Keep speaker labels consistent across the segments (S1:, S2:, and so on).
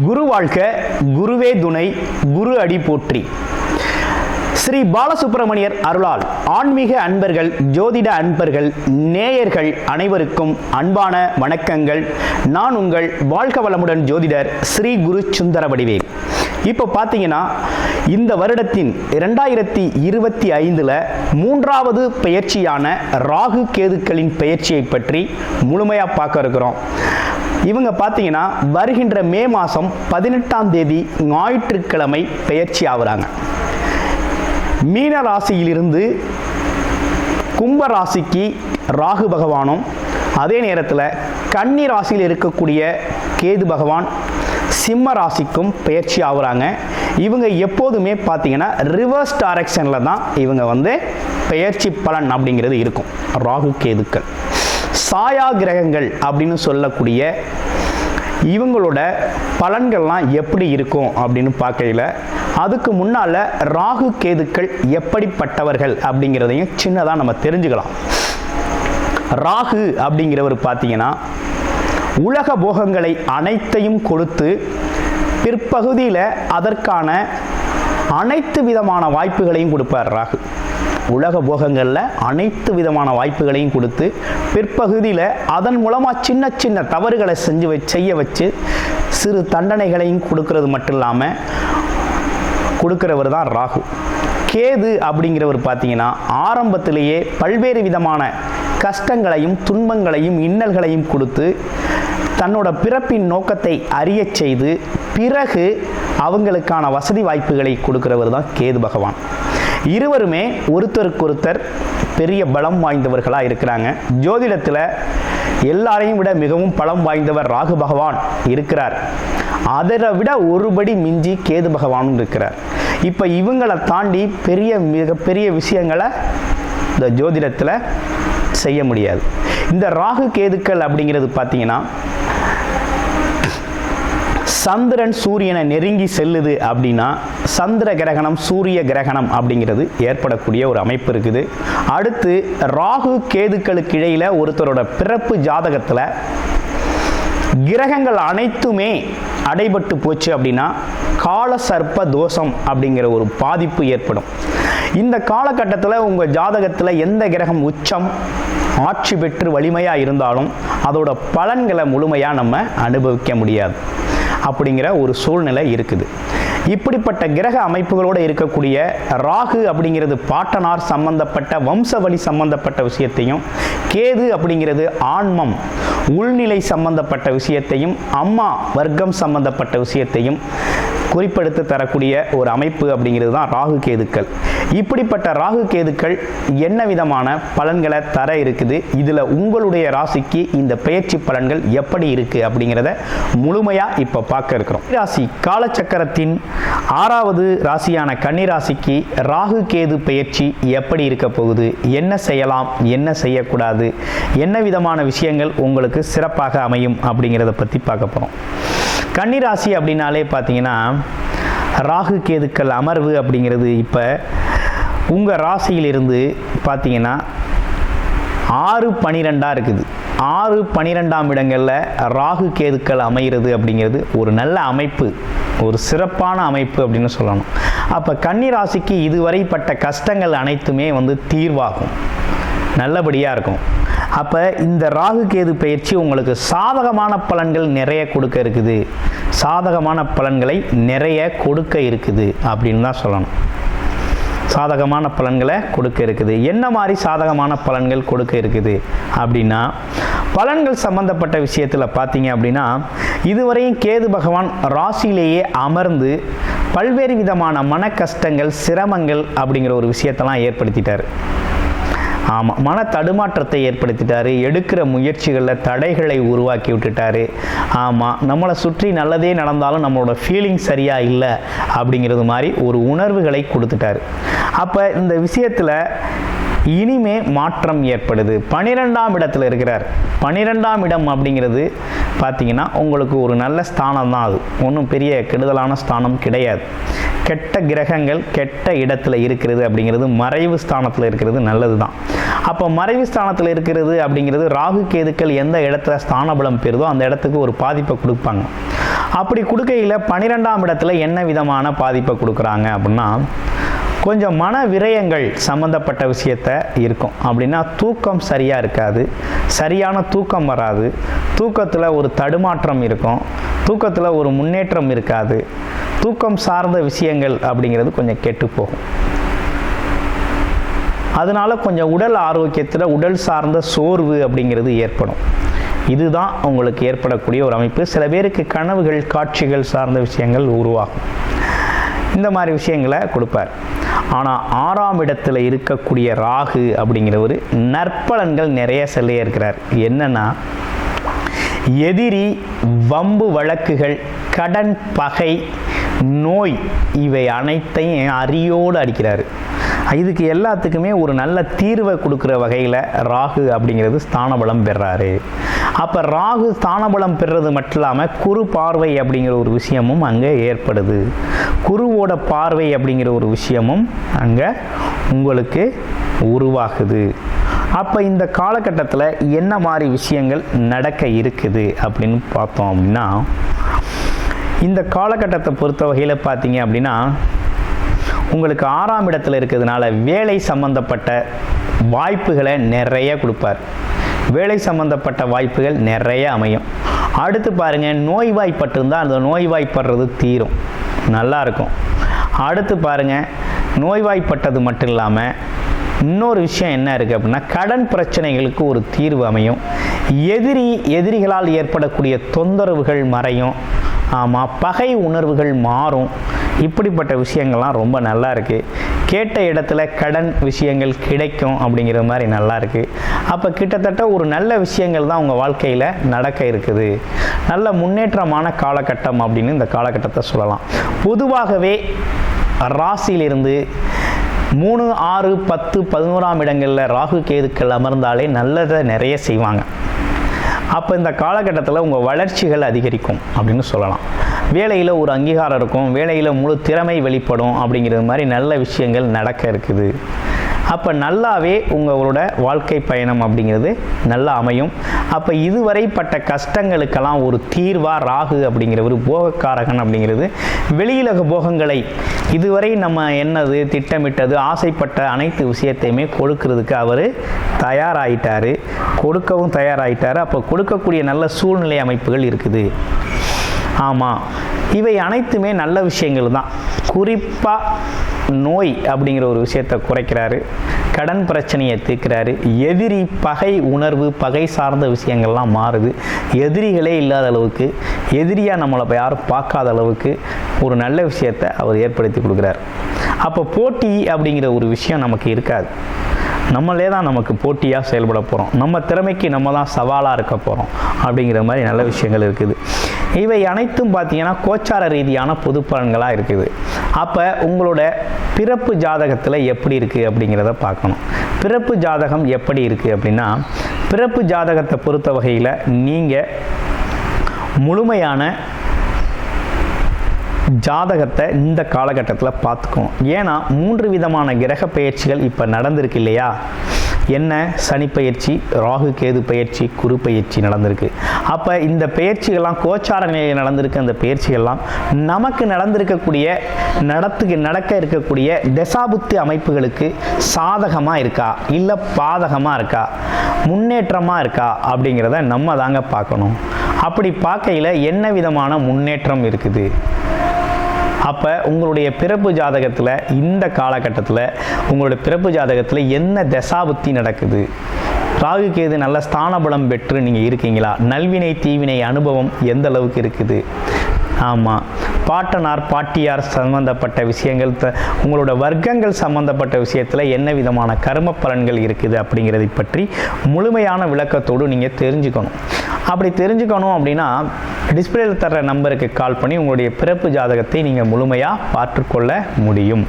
S1: குரு வாழ்க, குருவே துணை, குரு அடி போற்றி. ஸ்ரீ பாலசுப்பிரமணியர் அருளால் ஆன்மீக அன்பர்கள், ஜோதிட அன்பர்கள், நேயர்கள் அனைவருக்கும் அன்பான வணக்கங்கள். நான் உங்கள் வாழ்க வளமுடன் ஜோதிடர் ஸ்ரீ குரு சுந்தரவடிவேல். இப்போ பார்த்தீங்கன்னா இந்த வருடத்தின் 2025 மூன்றாவது பெயர்ச்சியான ராகு கேதுக்களின் பெயர்ச்சியை பற்றி முழுமையாக பார்க்க இருக்கிறோம். இவங்க பார்த்தீங்கன்னா வருகின்ற மே மாதம் 18ஆம் தேதி ஞாயிற்றுக்கிழமை பெயர்ச்சி ஆகுறாங்க. மீன ராசியிலிருந்து கும்ப ராசிக்கு ராகு பகவானும், அதே நேரத்தில் கன்னி ராசியில் இருக்கக்கூடிய கேது பகவான் சிம்ம ராசிக்கும் பெயர்ச்சி ஆகுறாங்க. இவங்க எப்போதுமே பார்த்தீங்கன்னா ரிவர்ஸ் டைரக்ஷனில் தான் இவங்க பெயர்ச்சி பலன் அப்படிங்கிறது இருக்கும். ராகு கேதுக்கள் சாயா கிரகங்கள் அப்படின்னு சொல்லக்கூடிய இவங்களோட பலன்கள்லாம் எப்படி இருக்கும் அப்படின்னு பார்க்கையில், அதுக்கு முன்னால் ராகு கேதுக்கள் எப்படிப்பட்டவர்கள் அப்படிங்கிறதையும் சின்னதாக நம்ம தெரிஞ்சுக்கலாம். ராகு அப்படிங்கிறவர் பார்த்தீங்கன்னா உலக போகங்களை அனைத்தையும் கொடுத்து பிற்பகுதியில் அதற்கான அனைத்து விதமான வாய்ப்புகளையும் கொடுப்பார். ராகு உலக போகங்களில் அனைத்து விதமான வாய்ப்புகளையும் கொடுத்து பிற்பகுதியில் அதன் மூலமாக சின்ன சின்ன தவறுகளை செய்ய வச்சு சிறு தண்டனைகளையும் கொடுக்கறது மட்டும் இல்லாமல் கொடுக்கிறவர் தான் ராகு. கேது அப்படிங்கிறவர் பார்த்தீங்கன்னா ஆரம்பத்திலேயே பல்வேறு விதமான கஷ்டங்களையும் துன்பங்களையும் இன்னல்களையும் கொடுத்து தன்னோட பிறப்பின் நோக்கத்தை அறிய செய்து பிறகு அவங்களுக்கான வசதி வாய்ப்புகளை கொடுக்கிறவர் தான் கேது பகவான். இருவருமே ஒருத்தருக்கொருத்தர் பெரிய பலம் வாய்ந்தவர்களாக இருக்கிறாங்க. ஜோதிடத்தில் எல்லாரையும் விட மிகவும் பலம் வாய்ந்தவர் ராகு பகவான் இருக்கிறார். அதை விட ஒருபடி மிஞ்சி கேது பகவானும் இருக்கிறார். இப்போ இவங்களை தாண்டி மிகப்பெரிய விஷயங்களை இந்த ஜோதிடத்தில் செய்ய முடியாது. இந்த ராகு கேதுக்கள் அப்படிங்கிறது பார்த்தீங்கன்னா சந்திரன் சூரியனை நெருங்கி செல்லுது அப்படின்னா சந்திர கிரகணம், சூரிய கிரகணம் அப்படிங்கிறது ஏற்படக்கூடிய ஒரு அமைப்பு இருக்குது. அடுத்து ராகு கேதுக்களுக்கு இடையில் ஒருத்தரோட பிறப்பு ஜாதகத்தில் கிரகங்கள் அனைத்துமே அடைபட்டு போச்சு அப்படின்னா கால சர்ப்ப தோஷம் அப்படிங்கிற ஒரு பாதிப்பு ஏற்படும். இந்த காலகட்டத்தில் உங்கள் ஜாதகத்தில் எந்த கிரகம் உச்சம் ஆட்சி பெற்று வலிமையாக இருந்தாலும் அதோட பலன்களை முழுமையாக நம்ம அனுபவிக்க முடியாது அப்படிங்கிற ஒரு சூழ்நிலை இருக்குது. இப்படிப்பட்ட கிரக அமைப்புகளோடு இருக்கக்கூடிய ராகு அப்படிங்கிறது பாட்டனார் சம்பந்தப்பட்ட வம்சவழி சம்பந்தப்பட்ட விஷயத்தையும், கேது அப்படிங்கிறது ஆன்மம் உள்நிலை சம்பந்தப்பட்ட விஷயத்தையும், அம்மா வர்க்கம் சம்பந்தப்பட்ட விஷயத்தையும் குறிப்பெடுத்து தரக்கூடிய ஒரு அமைப்பு அப்படிங்கிறது தான் ராகு கேதுக்கள். இப்படிப்பட்ட ராகு கேதுக்கள் என்ன விதமான பலன்களை தர இருக்குது, இதில் உங்களுடைய ராசிக்கு இந்த பெயர்ச்சி பலன்கள் எப்படி இருக்குது அப்படிங்கிறத முழுமையாக இப்போ பார்க்க இருக்கிறோம். ராசி காலச்சக்கரத்தின் 6வது ராசியான கன்னி ராசிக்கு ராகு கேது பெயர்ச்சி எப்படி இருக்க போகுது, என்ன செய்யலாம், என்ன செய்யக்கூடாது, என்ன விதமான விஷயங்கள் உங்களுக்கு சிறப்பாக அமையும் அப்படிங்கிறத பற்றி பார்க்க போகிறோம். கன்னிராசி அப்படின்னாலே பார்த்தீங்கன்னா ராகு கேதுக்கள் அமர்வு அப்படிங்கிறது இப்போ உங்கள் ராசியிலிருந்து பார்த்தீங்கன்னா 6-12 இருக்குது. 6-12ஆம் இடங்களில் ராகு கேதுக்கள் அமைகிறது அப்படிங்கிறது ஒரு நல்ல அமைப்பு, ஒரு சிறப்பான அமைப்பு அப்படின்னு சொல்லணும். அப்போ கன்னிராசிக்கு இதுவரைப்பட்ட கஷ்டங்கள் அனைத்துமே தீர்வாகும், நல்லபடியாக இருக்கும். அப்போ இந்த ராகு கேது பயிற்சி உங்களுக்கு சாதகமான பலன்கள் நிறைய கொடுக்க இருக்குது, சாதகமான பலன்களை நிறைய கொடுக்க இருக்குது அப்படின்னு தான் சொல்லணும். சாதகமான பலன்களை கொடுக்க இருக்குது. என்ன மாதிரி சாதகமான பலன்கள் கொடுக்க இருக்குது அப்படின்னா, பலன்கள் சம்பந்தப்பட்ட விஷயத்தில் பார்த்தீங்க அப்படின்னா இதுவரையும் கேது பகவான் ராசியிலேயே அமர்ந்து பல்வேறு விதமான மன கஷ்டங்கள், சிரமங்கள் அப்படிங்கிற ஒரு விஷயத்தெல்லாம் ஏற்படுத்திட்டார். ஆமாம், மன தடுமாற்றத்தை ஏற்படுத்திட்டாரு. எடுக்கிற முயற்சிகளில் தடைகளை உருவாக்கி விட்டுட்டாரு. ஆமாம், நம்மளை சுற்றி நல்லதே நடந்தாலும் நம்மளோட ஃபீலிங் சரியாக இல்லை அப்படிங்கிறது மாதிரி ஒரு உணர்வுகளை கொடுத்துட்டாரு. அப்போ இந்த விஷயத்தில் இனிமே மாற்றம் ஏற்படுது. 12ஆம் இடத்துல இருக்கிறார். 12ஆம் இடம் அப்படிங்கிறது பார்த்தீங்கன்னா உங்களுக்கு ஒரு நல்ல ஸ்தானம் தான். அது ஒன்றும் பெரிய கெடுதலான ஸ்தானம் கிடையாது. கெட்ட கிரகங்கள் கெட்ட இடத்துல இருக்கிறது அப்படிங்கிறது, மறைவு ஸ்தானத்தில் இருக்கிறது நல்லது தான். அப்போ மறைவு ஸ்தானத்தில் இருக்கிறது அப்படிங்கிறது ராகு கேதுக்கள் எந்த இடத்துல ஸ்தான பலம் பெறுதோ அந்த இடத்துக்கு ஒரு பாதிப்பை கொடுப்பாங்க. அப்படி கொடுக்கையில் 12ஆம் இடத்துல என்ன விதமான பாதிப்பை கொடுக்குறாங்க அப்படின்னா, கொஞ்சம் மன விரயங்கள் சம்மந்தப்பட்ட விஷயத்த இருக்கும். அப்படின்னா தூக்கம் சரியாக இருக்காது, சரியான தூக்கம் வராது, தூக்கத்தில் ஒரு தடுமாற்றம் இருக்கும், தூக்கத்தில் ஒரு முன்னேற்றம் இருக்காது, தூக்கம் சார்ந்த விஷயங்கள் அப்படிங்கிறது கொஞ்சம் கெட்டு போகும். அதனால கொஞ்சம் உடல் ஆரோக்கியத்தில் உடல் சார்ந்த சோர்வு அப்படிங்கிறது ஏற்படும். இதுதான் உங்களுக்கு ஏற்படக்கூடிய ஒரு அமைப்பு. சில பேருக்கு கனவுகள் காட்சிகள் சார்ந்த விஷயங்கள் உருவாகும். இந்த மாதிரி விஷயங்களை கொடுப்பார். ஆனால் 6ஆம் இடத்துல இருக்கக்கூடிய ராகு அப்படிங்கிறவர் நற்பலன்கள் நிறைய சொல்லியே இருக்கிறார். என்னன்னா, எதிரி, வம்பு வழக்குகள், கடன், பகை, நோய் இவை அனைத்தையும் அரியோடு அடிக்கிறாரு. இதுக்கு எல்லாத்துக்குமே ஒரு நல்ல தீர்வை கொடுக்குற வகையில் ராகு அப்படிங்கிறது ஸ்தானபலம் பெறாரு. அப்போ ராகு ஸ்தானபலம் பெறுறது மட்டும் இல்லாமல் குரு பார்வை அப்படிங்கிற ஒரு விஷயமும் அங்கே ஏற்படுது. குருவோட பார்வை அப்படிங்கிற ஒரு விஷயமும் அங்கே உங்களுக்கு உருவாகுது. அப்போ இந்த காலகட்டத்தில் என்ன மாதிரி விஷயங்கள் நடக்க இருக்குது அப்படின்னு பார்த்தோம் அப்படின்னா, இந்த காலகட்டத்தை பொறுத்த வகையில் பார்த்தீங்க அப்படின்னா, உங்களுக்கு 6ஆம் இடத்துல இருக்கிறதுனால வேலை சம்பந்தப்பட்ட வாய்ப்புகளை நிறைய கொடுப்பார். வேலை சம்பந்தப்பட்ட வாய்ப்புகள் நிறைய அமையும். அடுத்து பாருங்கள், நோய்வாய்ப்பட்டிருந்தால் அந்த நோய்வாய்ப்படுறது தீரும், நல்லா இருக்கும். அடுத்து பாருங்கள், நோய்வாய்ப்பட்டது மட்டும் இல்லாமல் இன்னொரு விஷயம் என்ன இருக்குது அப்படின்னா, கடன் பிரச்சனைகளுக்கு ஒரு தீர்வு அமையும். எதிரிகளால் ஏற்படக்கூடிய தொந்தரவுகள் மறையும். ஆமாம், பகை உணர்வுகள் மாறும். இப்படிப்பட்ட விஷயங்கள்லாம் ரொம்ப நல்லா இருக்குது. கேட்ட இடத்துல கடன் விஷயங்கள் கிடைக்கும் அப்படிங்கிற மாதிரி நல்லா இருக்குது. அப்போ கிட்டத்தட்ட ஒரு நல்ல விஷயங்கள் தான் உங்கள் வாழ்க்கையில் நடக்க இருக்குது. நல்ல முன்னேற்றமான காலகட்டம் அப்படின்னு இந்த காலகட்டத்தை சொல்லலாம். பொதுவாகவே ராசியிலிருந்து 3, 6, 10, 11ஆம் இடங்களில் ராகு கேதுக்கள் அமர்ந்தாலே நல்லதை நிறைய செய்வாங்க. அப்போ இந்த காலகட்டத்தில் உங்கள் வளர்ச்சிகள் அதிகரிக்கும் அப்படின்னு சொல்லலாம். வேலையில் ஒரு அங்கீகாரம் இருக்கும், வேலையில் முழு திறமை வெளிப்படும் அப்படிங்கிறது மாதிரி நல்ல விஷயங்கள் நடக்க இருக்குது. அப்போ நல்லாவே உங்களோட வாழ்க்கை பயணம் அப்படிங்கிறது நல்லா அமையும். அப்போ இதுவரைப்பட்ட கஷ்டங்களுக்கெல்லாம் ஒரு தீர்வாக ராகு அப்படிங்கிற ஒரு போகக்காரகன் அப்படிங்கிறது வெளியுலக போகங்களை இதுவரை நம்ம என்னது திட்டமிட்டது ஆசைப்பட்ட அனைத்து விஷயத்தையுமே கொடுக்கறதுக்கு அவர் தயாராகிட்டார், கொடுக்கவும் தயாராகிட்டார். அப்போ கொடுக்கக்கூடிய நல்ல சூழ்நிலை அமைப்புகள் இருக்குது. ஆமாம், இவை அனைத்துமே நல்ல விஷயங்கள் தான். குறிப்பாக நோய் அப்படிங்கிற ஒரு விஷயத்தை குறைக்கிறாரு, கடன் பிரச்சனையை தீர்க்கிறாரு, எதிரி பகை உணர்வு பகை சார்ந்த விஷயங்கள்லாம் மாறுது. எதிரிகளே இல்லாத அளவுக்கு, எதிரியாக நம்மளை யாரும் பார்க்காத அளவுக்கு ஒரு நல்ல விஷயத்தை அவர் ஏற்படுத்தி கொடுக்குறார். அப்போ போட்டி அப்படிங்கிற ஒரு விஷயம் நமக்கு இருக்காது. நம்மளே தான் நமக்கு போட்டியாக செயல்பட போகிறோம், நம்ம திறமைக்கு நம்ம தான் சவாலாக இருக்க போகிறோம் அப்படிங்கிற மாதிரி நல்ல விஷயங்கள் இருக்குது. இவை அனைத்தும் பார்த்தீங்கன்னா கோச்சார ரீதியான பொது பலன்களாக இருக்குது. அப்போ உங்களோட பிறப்பு ஜாதகத்தில் எப்படி இருக்குது அப்படிங்கிறத பார்க்கணும். பிறப்பு ஜாதகம் எப்படி இருக்குது அப்படின்னா, பிறப்பு ஜாதகத்தை பொறுத்த வகையில் நீங்கள் முழுமையான ஜாதகத்தை இந்த காலகட்டத்தில் பார்த்துக்கணும். ஏன்னா 3 விதமான கிரக பயிற்சிகள் இப்போ நடந்திருக்கு இல்லையா? என்ன? சனி பயிற்சி, ராகு கேது பயிற்சி, குரு பயிற்சி நடந்திருக்கு. அப்போ இந்த பயிற்சிகள்லாம் கோச்சார நிலையில் நடந்திருக்கு. அந்த பயிற்சிகள்லாம் நமக்கு நடந்திருக்கக்கூடிய நடக்க இருக்கக்கூடிய தசாபுத்தி அமைப்புகளுக்கு சாதகமாக இருக்கா இல்லை பாதகமாக இருக்கா, முன்னேற்றமாக இருக்கா அப்படிங்கிறத நம்ம தாங்க பார்க்கணும். அப்படி பார்க்கையில் என்ன விதமான முன்னேற்றம் இருக்குது, அப்போ உங்களுடைய பிறப்பு ஜாதகத்தில் இந்த காலகட்டத்தில் உங்களுடைய பிறப்பு ஜாதகத்தில் என்ன தசாபுத்தி நடக்குது, ராகு கேது நல்ல ஸ்தானபலம் பெற்று நீங்கள் இருக்கீங்களா, நல்வினை தீவினை அனுபவம் எந்த அளவுக்கு இருக்குது, ஆமாம் பாட்டனார் பாட்டியார் சம்பந்தப்பட்ட விஷயங்கள், உங்களோட வர்க்கங்கள் சம்பந்தப்பட்ட விஷயத்தில் என்ன விதமான கர்ம பலன்கள் இருக்குது அப்படிங்கிறதை பற்றி முழுமையான விளக்கத்தோடு நீங்கள் தெரிஞ்சுக்கணும். அப்படி தெரிஞ்சுக்கணும் அப்படின்னா டிஸ்பிளேயில் தர்ற நம்பருக்கு கால் பண்ணி உங்களுடைய பிறப்பு ஜாதகத்தை நீங்கள் முழுமையாக பார்த்துக்கொள்ள முடியும்.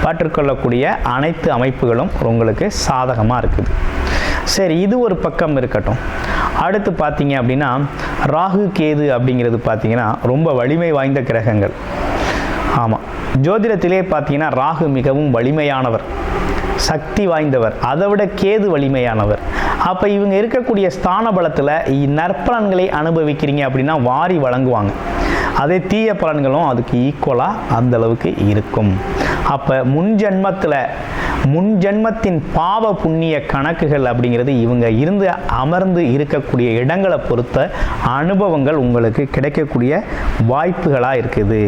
S1: பார்த்துக்கொள்ளக்கூடிய அனைத்து அமைப்புகளும் உங்களுக்கு சாதகமாக இருக்குது. சரி, இது ஒரு பக்கம் இருக்கட்டும். அடுத்து பார்த்தீங்க அப்படின்னா ராகு கேது அப்படிங்கிறது பார்த்தீங்கன்னா ரொம்ப வலிமை வாய்ந்த கிரகங்கள். ஆமாம், ஜோதிடத்திலே பார்த்தீங்கன்னா ராகு மிகவும் வலிமையானவர், சக்தி வாய்ந்தவர். அதை விட கேது வலிமையானவர். அப்போ இவங்க இருக்கக்கூடிய ஸ்தான பலத்தில் நற்பலன்களை அனுபவிக்கிறீங்க அப்படின்னா வாரி வழங்குவாங்க. அதே தீய பலன்களும் அதுக்கு ஈக்குவலாக அந்தளவுக்கு இருக்கும். அப்போ முன்ஜென்மத்தின் பாவ புண்ணிய கணக்குகள் அப்படிங்கிறது இவங்க அமர்ந்து இருக்கக்கூடிய இடங்களை பொறுத்த அனுபவங்கள் உங்களுக்கு கிடைக்கக்கூடிய வாய்ப்புகளாக இருக்குது.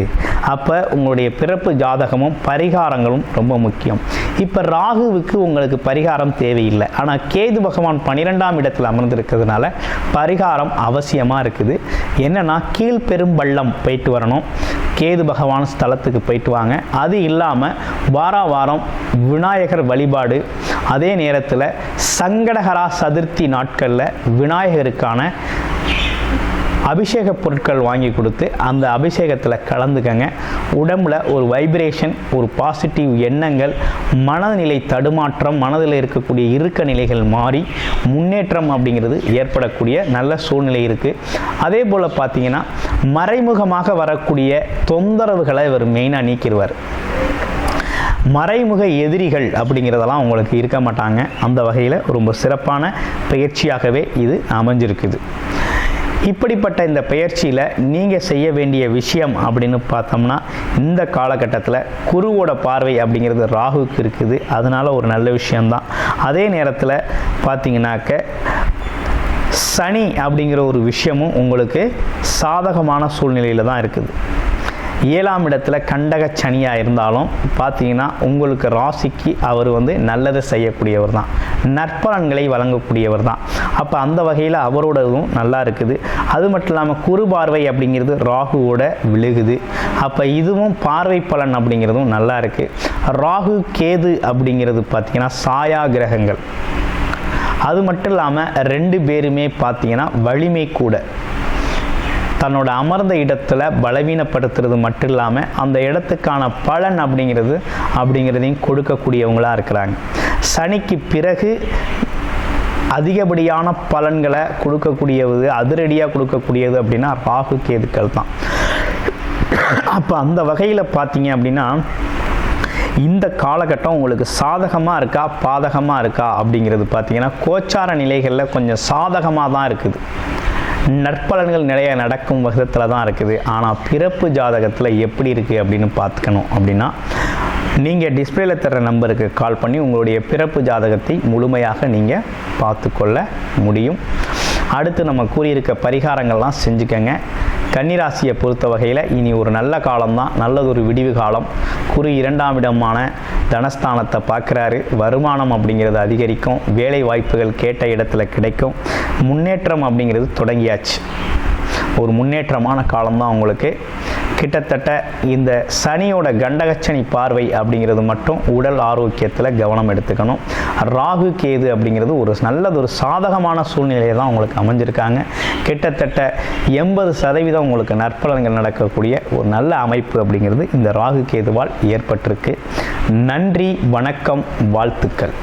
S1: அப்போ உங்களுடைய பிறப்பு ஜாதகமும் பரிகாரங்களும் ரொம்ப முக்கியம். இப்போ ராகுவுக்கு உங்களுக்கு பரிகாரம் தேவையில்லை. ஆனால் கேது பகவான் 12ஆம் இடத்தில் அமர்ந்திருக்கிறதுனால பரிகாரம் அவசியமாக இருக்குது. என்னென்னா கீழ்பெரும்பள்ளம் போயிட்டு வரணும், கேது பகவான் ஸ்தலத்துக்கு போயிட்டு வாங்க. அது இல்லாமல் வாரம் விநாயகர் வழிபாடு, அதே நேரத்தில் சங்கடஹரா சதுர்த்தி நாட்களில் விநாயகருக்கான அபிஷேக பொருட்கள் வாங்கி கொடுத்து அந்த அபிஷேகத்தில் கலந்துக்கங்க. உடம்புல ஒரு வைப்ரேஷன், ஒரு பாசிட்டிவ் எண்ணங்கள், மனநிலை தடுமாற்றம், மனதில் இருக்கக்கூடிய இறுக்க நிலைகள் மாறி முன்னேற்றம் அப்படிங்கிறது ஏற்படக்கூடிய நல்ல சூழ்நிலை இருக்குது. அதே போல் பார்த்தீங்கன்னா மறைமுகமாக வரக்கூடிய தொந்தரவுகளை இவர் மெயினாக நீக்கிடுவார். மறைமுக எதிரிகள் அப்படிங்கிறதெல்லாம் உங்களுக்கு இருக்க மாட்டாங்க. அந்த வகையில் ரொம்ப சிறப்பான பயிற்சியாகவே இது அமைஞ்சிருக்குது. இப்படிப்பட்ட இந்த பயிற்சியில் நீங்கள் செய்ய வேண்டிய விஷயம் அப்படின்னு பார்த்தோம்னா, இந்த காலகட்டத்தில் குருவோட பார்வை அப்படிங்கிறது ராகுவுக்கு இருக்குது. அதனால் ஒரு நல்ல விஷயம்தான். அதே நேரத்தில் பார்த்தீங்கன்னாக்க சனி அப்படிங்கிற ஒரு விஷயமும் உங்களுக்கு சாதகமான சூழ்நிலையில் தான் இருக்குது. 7ஆம் இடத்துல கண்டக சனியாக இருந்தாலும் பார்த்தீங்கன்னா உங்களுக்கு ராசிக்கு அவர் நல்லதை செய்யக்கூடியவர் தான், நற்பலன்களை வழங்கக்கூடியவர் தான். அப்போ அந்த வகையில் அவரோடதும் நல்லா இருக்குது. அது மட்டும் இல்லாமல் குரு பார்வை அப்படிங்கிறது ராகுவோட விழுகுது. அப்போ இதுவும் பார்வை பலன் அப்படிங்கிறதும் நல்லா இருக்குது. ராகு கேது அப்படிங்கிறது பார்த்தீங்கன்னா சாயா கிரகங்கள். அது மட்டும் இல்லாமல் 2 பேருமே பார்த்தீங்கன்னா வலிமை கூட. தன்னோட அமர்ந்த இடத்துல பலவீனப்படுத்துறது மட்டும் இல்லாமல் அந்த இடத்துக்கான பலன் அப்படிங்கிறதையும் கொடுக்கக்கூடியவங்களாக இருக்கிறாங்க. சனிக்கு பிறகு அதிகப்படியான பலன்களை கொடுக்கக்கூடியது, அதிரடியாக கொடுக்கக்கூடியது அப்படின்னா ராகு கேதுக்கள் தான். அப்போ அந்த வகையில் பார்த்தீங்க அப்படின்னா இந்த காலகட்டம் உங்களுக்கு சாதகமாக இருக்கா பாதகமாக இருக்கா அப்படிங்கிறது பார்த்தீங்கன்னா கோச்சார நிலைகளில் கொஞ்சம் சாதகமாக தான் இருக்குது. நற்பலன்கள் நிறைய நடக்கும் விதத்தில் தான் இருக்குது. ஆனால் பிறப்பு ஜாதகத்தில் எப்படி இருக்குது அப்படின்னு பார்த்துக்கணும் அப்படின்னா நீங்கள் டிஸ்பிளேல தர்ற நம்பருக்கு கால் பண்ணி உங்களுடைய பிறப்பு ஜாதகத்தை முழுமையாக நீங்கள் பார்த்துக்கொள்ள முடியும். அடுத்து நம்ம கூறியிருக்க பரிகாரங்கள்லாம் செஞ்சுக்கங்க. கன்னிராசியை பொறுத்த வகையில் இனி ஒரு நல்ல காலம்தான், நல்லதொரு விடிவு காலம். குரு 2ஆம் இடமான தனஸ்தானத்தை பார்க்குறாரு. வருமானம் அப்படிங்கிறது அதிகரிக்கும், வேலை வாய்ப்புகள் கேட்ட இடத்துல கிடைக்கும், முன்னேற்றம் அப்படிங்கிறது தொடங்கியாச்சு. ஒரு முன்னேற்றமான காலம்தான் உங்களுக்கு. கிட்டத்தட்ட இந்த சனியோட கண்டகச்சனி பார்வை அப்படிங்கிறது மட்டும் உடல் ஆரோக்கியத்தில் கவனம் எடுத்துக்கணும். ராகு கேது அப்படிங்கிறது ஒரு நல்லதொரு சாதகமான சூழ்நிலையை தான் உங்களுக்கு அமைஞ்சிருக்காங்க. கிட்டத்தட்ட 80% உங்களுக்கு நற்பலன்கள் நடக்கக்கூடிய ஒரு நல்ல அமைப்பு அப்படிங்கிறது இந்த ராகு கேதுவால் ஏற்பட்டிருக்கு. நன்றி, வணக்கம், வாழ்த்துக்கள்.